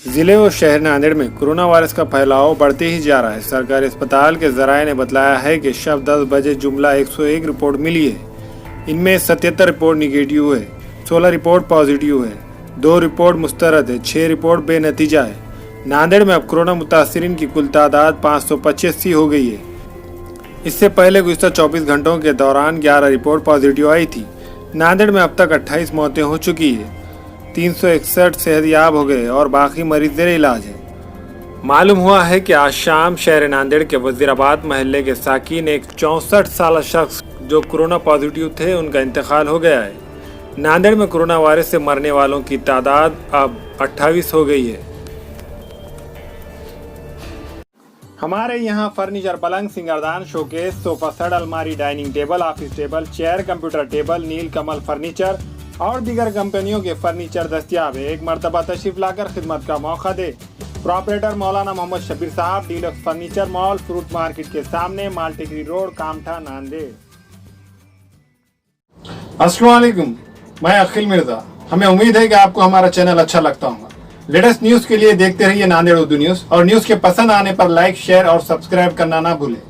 जिले और शहर नांदेड़ में कोरोना वायरस का फैलाव बढ़ते ही जा रहा है। सरकारी अस्पताल के जराये ने बताया है कि शव 10 बजे जुमला 101 रिपोर्ट मिली है। इनमें 77 रिपोर्ट निगेटिव है, 16 रिपोर्ट पॉजिटिव है, 2 रिपोर्ट मुस्तरद है, 6 रिपोर्ट बेनतीजा है। नांदेड़ में अब कोरोना मुतासरीन की कुल तादाद 585 हो गई है। इससे पहले गुज़िश्ता 24 घंटों के दौरान 11 रिपोर्ट पॉजिटिव आई थी। नांदेड़ में अब तक 28 मौतें हो चुकी है, 361 सेहतयाब हो गए और बाकी मरीज जेर इलाज है। मालूम हुआ है कि आज शाम शहर नांदेड़ के वजीराबाद महल्ले के साकिन एक 64 साल शख्स जो कोरोना पॉजिटिव थे, उनका इंतकाल हो गया है। नांदेड़ में कोरोना वायरस से मरने वालों की तादाद अब 28 हो गई है। हमारे यहाँ फर्नीचर, पलंग, सिंगारदान, शोकेस, सोफा सेट, अलमारी, dining table, office table, chair, computer table, Neel Kamal furniture और दीगर कंपनियों के फर्नीचर दस्तियाब है। एक मरतबा तशरीफ लाकर खिदमत का मौका दे। प्रोपरेटर मौलाना मोहम्मद शबीर साहब, deluxe furniture mall, fruit market के सामने, मालटेकरी रोड, कामठा, नांदेड़। अस्सलाम वालेकुम, मैं अखिल मिर्जा। हमें उम्मीद है कि आपको हमारा चैनल अच्छा लगता होगा। लेटेस्ट न्यूज के लिए देखते रहिए नांदेड़ उर्दू न्यूज और न्यूज के पसंद आने पर लाइक, शेयर और सब्सक्राइब करना ना भूलें।